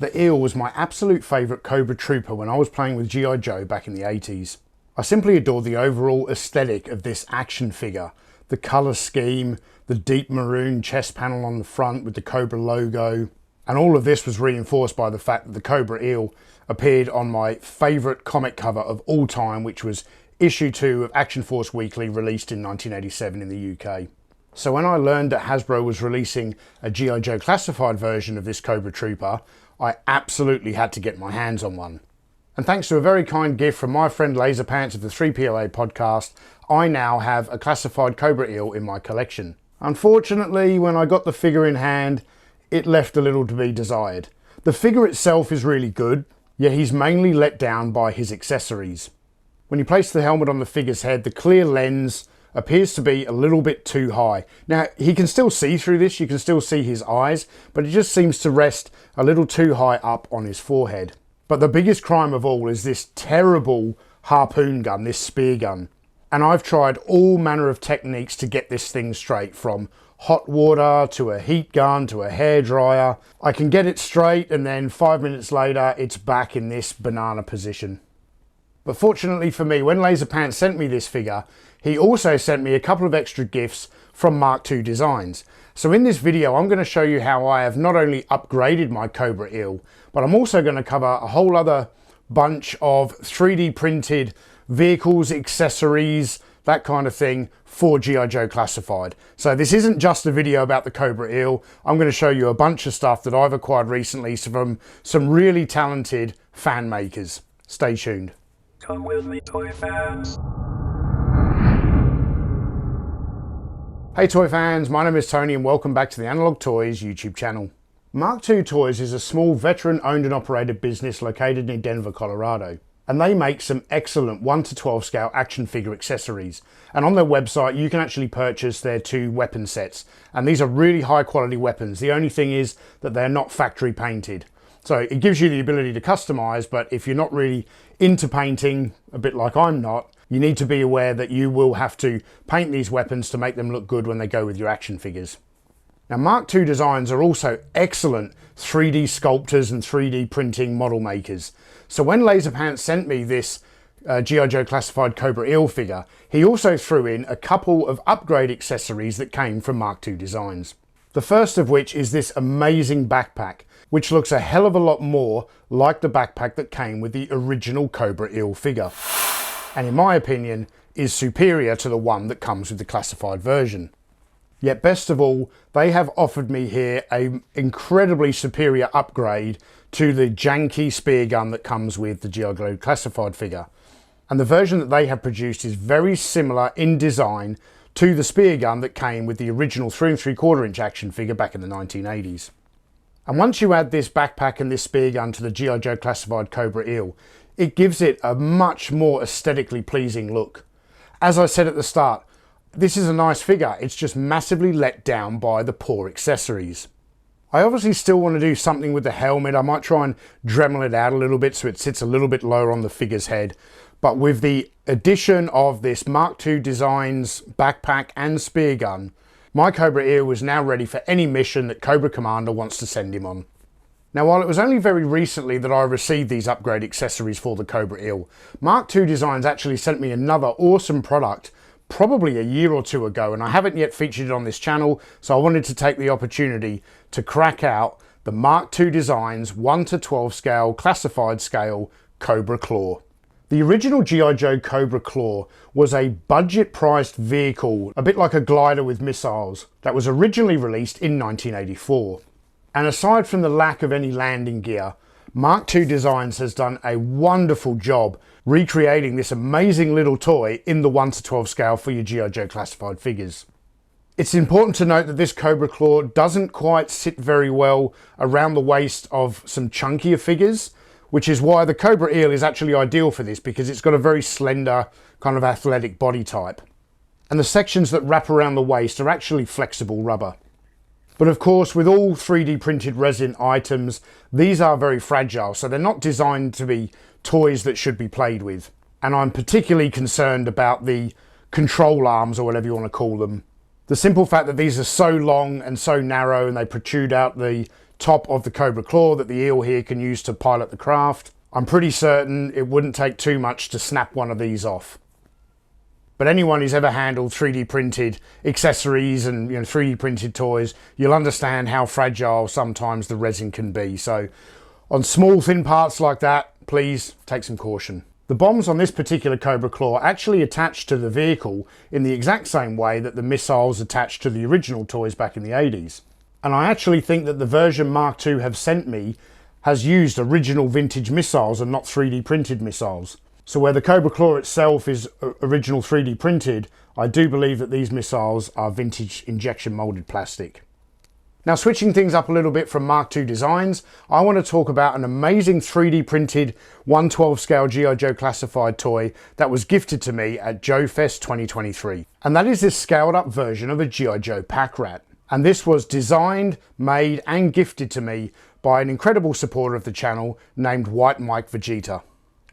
The Eel was my absolute favourite Cobra Trooper when I was playing with G.I. Joe back in the 80s. I simply adored the overall aesthetic of this action figure. The colour scheme, the deep maroon chest panel on the front with the Cobra logo, and all of this was reinforced by the fact that the Cobra Eel appeared on my favourite comic cover of all time, which was issue 2 of Action Force Weekly, released in 1987 in the UK. So when I learned that Hasbro was releasing a G.I. Joe classified version of this Cobra Trooper, I absolutely had to get my hands on one. And thanks to a very kind gift from my friend Laserpants of the 3PLA podcast, I now have a classified Cobra Eel in my collection. Unfortunately, when I got the figure in hand, it left a little to be desired. The figure itself is really good, yet he's mainly let down by his accessories. When you place the helmet on the figure's head, the clear lens appears to be a little bit too high. Now, he can still see through this, you can still see his eyes, but it just seems to rest a little too high up on his forehead. But the biggest crime of all is this terrible harpoon gun, this spear gun. And I've tried all manner of techniques to get this thing straight, from hot water to a heat gun to a hairdryer. I can get it straight and then 5 minutes later it's back in this banana position. But fortunately for me, when Laserpants sent me this figure, he also sent me a couple of extra gifts from Mark II Designs. So in this video, I'm going to show you how I have not only upgraded my Cobra Eel, but I'm also going to cover a whole other bunch of 3D printed vehicles, accessories, that kind of thing for G.I. Joe Classified. So this isn't just a video about the Cobra Eel. I'm going to show you a bunch of stuff that I've acquired recently from some really talented fan makers. Stay tuned. Come with me, toy fans. Hey toy fans, my name is Tony and welcome back to the Analog Toys YouTube channel. Mark II Toys is a small veteran owned and operated business located in Denver, Colorado. And they make some excellent 1/12 scale action figure accessories. And on their website you can actually purchase their 2 weapon sets. And these are really high quality weapons. The only thing is that they're not factory painted. So it gives you the ability to customize, but if you're not really into painting, a bit like I'm not, you need to be aware that you will have to paint these weapons to make them look good when they go with your action figures. Now, Mark II Designs are also excellent 3D sculptors and 3D printing model makers. So when Laserpants sent me this G.I. Joe Classified Cobra Eel figure, he also threw in a couple of upgrade accessories that came from Mark II Designs. The first of which is this amazing backpack, which looks a hell of a lot more like the backpack that came with the original Cobra Eel figure. And in my opinion, is superior to the one that comes with the classified version. Yet best of all, they have offered me here an incredibly superior upgrade to the janky spear gun that comes with the G.I. Joe Classified figure. And the version that they have produced is very similar in design to the spear gun that came with the original 3 3/4 inch action figure back in the 1980s. And once you add this backpack and this spear gun to the G.I. Joe Classified Cobra Eel, it gives it a much more aesthetically pleasing look. As I said at the start, this is a nice figure, it's just massively let down by the poor accessories. I obviously still want to do something with the helmet. I might try and Dremel it out a little bit so it sits a little bit lower on the figure's head. But with the addition of this Mark II Designs backpack and spear gun, my Cobra Eel was now ready for any mission that Cobra Commander wants to send him on. Now, while it was only very recently that I received these upgrade accessories for the Cobra Eel, Mark II Designs actually sent me another awesome product probably a year or 2 ago, and I haven't yet featured it on this channel, so I wanted to take the opportunity to crack out the Mark II Designs 1/12 scale classified scale Cobra Claw. The original G.I. Joe Cobra Claw was a budget-priced vehicle, a bit like a glider with missiles, that was originally released in 1984. And aside from the lack of any landing gear, Mark II Designs has done a wonderful job recreating this amazing little toy in the 1/12 scale for your G.I. Joe Classified figures. It's important to note that this Cobra Claw doesn't quite sit very well around the waist of some chunkier figures, which is why the Cobra Eel is actually ideal for this, because it's got a very slender kind of athletic body type. And the sections that wrap around the waist are actually flexible rubber. But of course, with all 3D printed resin items, these are very fragile, so they're not designed to be toys that should be played with. And I'm particularly concerned about the control arms, or whatever you want to call them. The simple fact that these are so long and so narrow and they protrude out the top of the Cobra Claw that the eel here can use to pilot the craft. I'm pretty certain it wouldn't take too much to snap one of these off. But anyone who's ever handled 3D printed accessories and 3D printed toys, you'll understand how fragile sometimes the resin can be. So on small thin parts like that, please take some caution. The bombs on this particular Cobra Claw actually attach to the vehicle in the exact same way that the missiles attached to the original toys back in the 80s. And I actually think that the version Mark II have sent me has used original vintage missiles and not 3D printed missiles. So where the Cobra Claw itself is original 3D printed, I do believe that these missiles are vintage injection molded plastic. Now, switching things up a little bit from Mark II designs, I want to talk about an amazing 3D printed 1/12 scale G.I. Joe classified toy that was gifted to me at Joe Fest 2023. And that is this scaled up version of a G.I. Joe Packrat. And this was designed, made and gifted to me by an incredible supporter of the channel named White Mike Vegeta.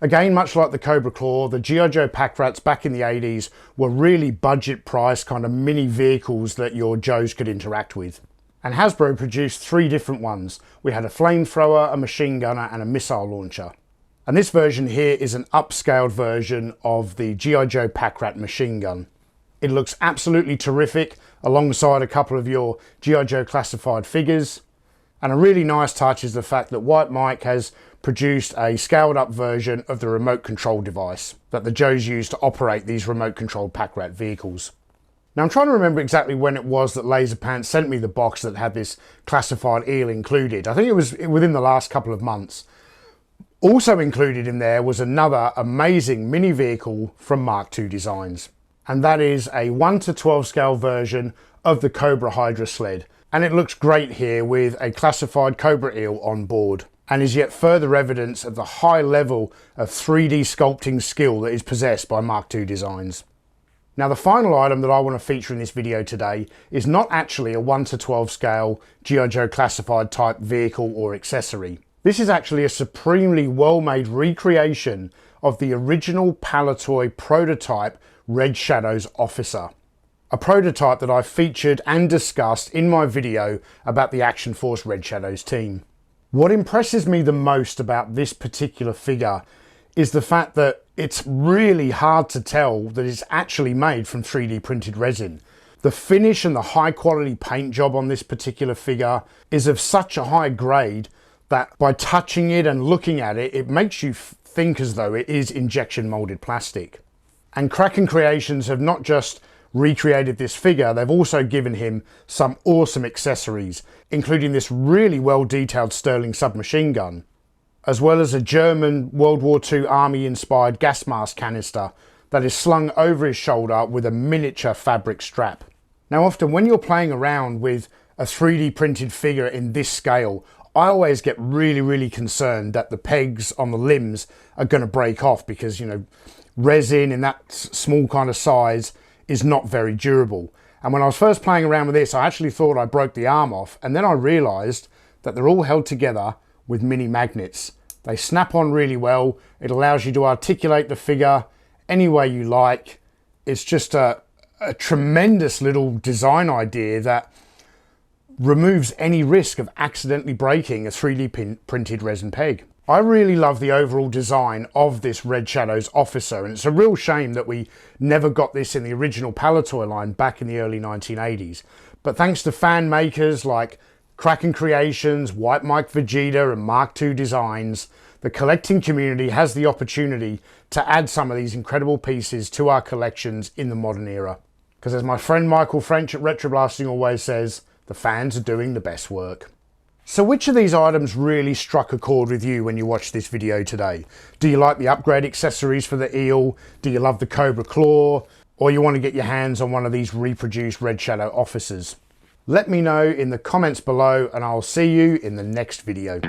Again, much like the Cobra Claw, the G.I. Joe Packrats back in the 80s were really budget price kind of mini vehicles that your Joes could interact with. And Hasbro produced 3 different ones. We had a flamethrower, a machine gunner and a missile launcher. And this version here is an upscaled version of the G.I. Joe Packrat machine gun. It looks absolutely terrific alongside a couple of your G.I. Joe classified figures. And a really nice touch is the fact that White Mike has produced a scaled up version of the remote control device that the Joes use to operate these remote controlled Packrat vehicles. Now I'm trying to remember exactly when it was that Laserpants sent me the box that had this classified eel included. I think it was within the last couple of months. Also included in there was another amazing mini vehicle from Mark II Designs. And that is a 1/12 scale version of the Cobra Hydra sled. And it looks great here with a classified Cobra eel on board. And is yet further evidence of the high level of 3D sculpting skill that is possessed by Mark II Designs. Now the final item that I want to feature in this video today is not actually a 1/12 scale G.I. Joe classified type vehicle or accessory. This is actually a supremely well-made recreation of the original Palitoy prototype Red Shadows Officer. A prototype that I featured and discussed in my video about the Action Force Red Shadows team. What impresses me the most about this particular figure is the fact that it's really hard to tell that it's actually made from 3D printed resin. The finish and the high quality paint job on this particular figure is of such a high grade that by touching it and looking at it, it makes you think as though it is injection molded plastic. And Kraken Creations have not just recreated this figure, they've also given him some awesome accessories, including this really well detailed Sterling submachine gun, as well as a German World War II Army inspired gas mask canister that is slung over his shoulder with a miniature fabric strap. Now often when you're playing around with a 3D printed figure in this scale, I always get really concerned that the pegs on the limbs are going to break off because, resin in that small kind of size is not very durable. And when I was first playing around with this, I actually thought I broke the arm off, and then I realized that they're all held together with mini magnets. They snap on really well. It allows you to articulate the figure any way you like. It's just a tremendous little design idea that removes any risk of accidentally breaking a 3D printed resin peg. I really love the overall design of this Red Shadows Officer, and it's a real shame that we never got this in the original Palitoy line back in the early 1980s. But thanks to fan makers like Kraken Creations, White Mike Vegeta and Mark II Designs, the collecting community has the opportunity to add some of these incredible pieces to our collections in the modern era. Because as my friend Michael French at Retroblasting always says, the fans are doing the best work. So which of these items really struck a chord with you when you watched this video today? Do you like the upgrade accessories for the eel? Do you love the Cobra Claw? Or you want to get your hands on one of these reproduced Red Shadow officers? Let me know in the comments below and I'll see you in the next video.